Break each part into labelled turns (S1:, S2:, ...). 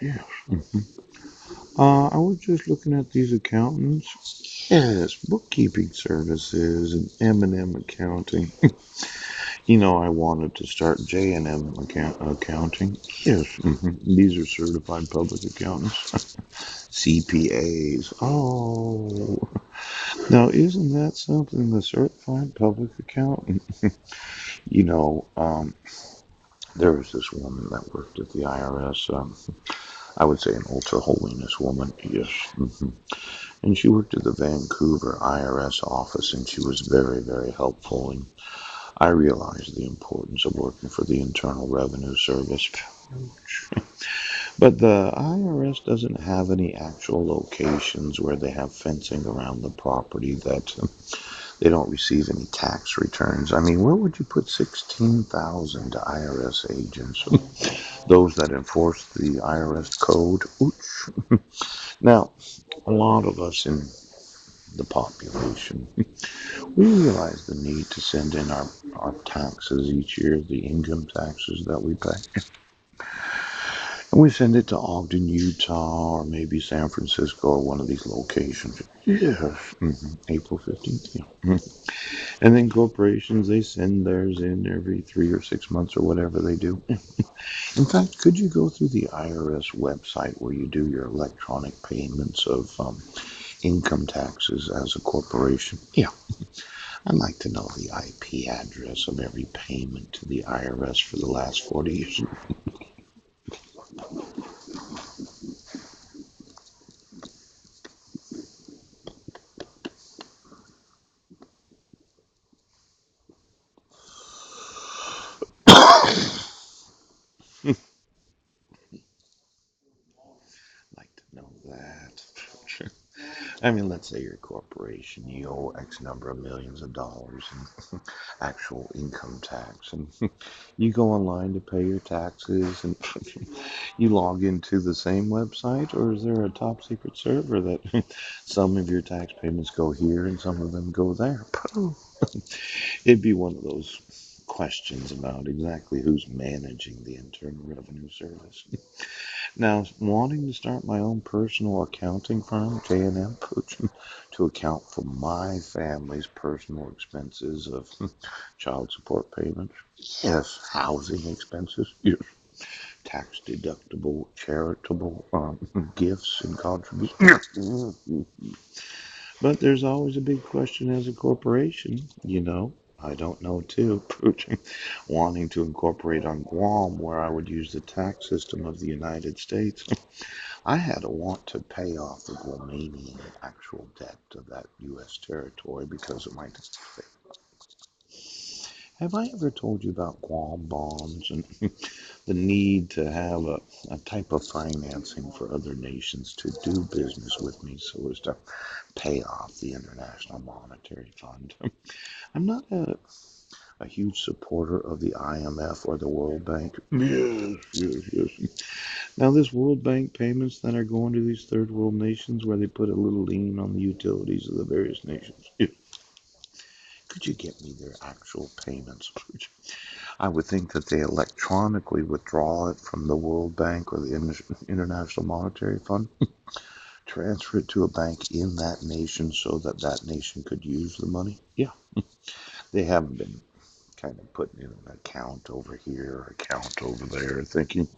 S1: Yes. I was just looking at these accountants. Yes, bookkeeping services and M&M accounting. I wanted to start J&M accounting. Yes, these are certified public accountants. CPAs. Oh, now isn't that something? The certified public accountant. You know, um, there was this woman that worked at the IRS. I would say an ultra holiness woman. Yes. And she worked at the Vancouver IRS office, and she was very, very helpful. And I realized the importance of working for the Internal Revenue Service. But the IRS doesn't have any actual locations where they have fencing around the property that they don't receive any tax returns. I mean, where would you put 16,000 IRS agents? Those that enforce the IRS code? Ooch. Now, a lot of us in the population, we realize the need to send in our taxes each year, the income taxes that we pay. And we send it to Ogden, Utah, or maybe San Francisco, or one of these locations. Yes, April 15th. Yeah. And then corporations, they send theirs in every 3 or 6 months or whatever they do. In fact, could you go through the IRS website where you do your electronic payments of income taxes as a corporation? Yeah, I'd like to know the IP address of every payment to the IRS for the last 40 years. I'd like to know that. I mean, let's say you're a corporation, you owe X number of millions of dollars in actual income tax, and you go online to pay your taxes, and you log into the same website, or is there a top secret server that some of your tax payments go here and some of them go there? It'd be one of those questions about exactly who's managing the Internal Revenue Service. Now, wanting to start my own personal accounting firm, J&M, to account for my family's personal expenses of child support payments, yes, housing expenses, yes, tax deductible charitable gifts and contributions. But there's always a big question as a corporation. I don't know too. Wanting to incorporate on Guam, where I would use the tax system of the United States. I had a want to pay off the Guamanian actual debt of that U.S. territory because of my tax. Have I ever told you about Guam bonds and the need to have a type of financing for other nations to do business with me so as to pay off the International Monetary Fund? I'm not a huge supporter of the IMF or the World Bank. Yes, yes, yes. Now, this World Bank payments that are going to these third world nations where they put a little lien on the utilities of the various nations. Could you get me their actual payments? I would think that they electronically withdraw it from the World Bank or the International Monetary Fund, transfer it to a bank in that nation so that that nation could use the money. Yeah, they haven't been kind of putting in an account over here, account over there, thinking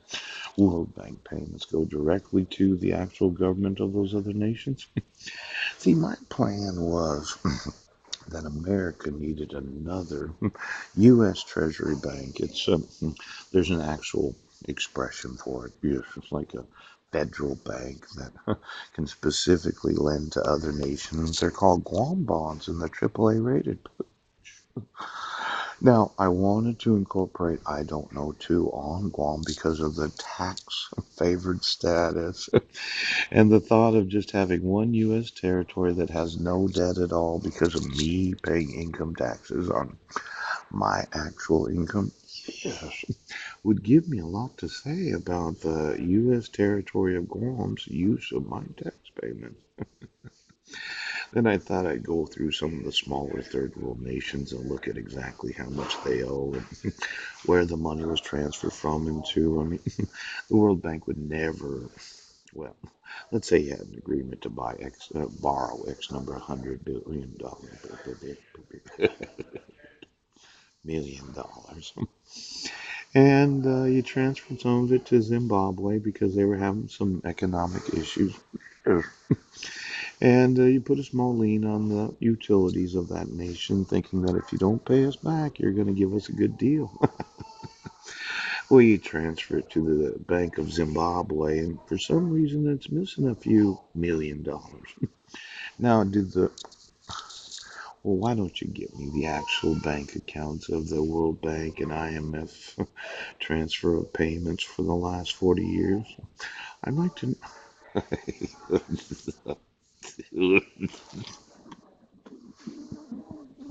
S1: World Bank payments go directly to the actual government of those other nations. See, my plan was that America needed another U.S. Treasury Bank. There's an actual expression for it. Yes, it's like a federal bank that can specifically lend to other nations. They're called Guam bonds, and they're AAA rated. Now, I wanted to incorporate I don't know too on Guam because of the tax favored status and the thought of just having one U.S. territory that has no debt at all because of me paying income taxes on my actual income. Yes, would give me a lot to say about the U.S. territory of Guam's use of my tax payments. And I thought I'd go through some of the smaller third world nations and look at exactly how much they owe and where the money was transferred from and to. I mean, the World Bank would never, well, let's say you had an agreement to buy borrow X number $100 billion, $1 million. And you transferred some of it to Zimbabwe because they were having some economic issues. And you put a small lien on the utilities of that nation, thinking that if you don't pay us back, you're going to give us a good deal. Well, you transfer it to the Bank of Zimbabwe, and for some reason, it's missing a few $1 million. Now, well, why don't you give me the actual bank accounts of the World Bank and IMF transfer of payments for the last 40 years? I'd like to.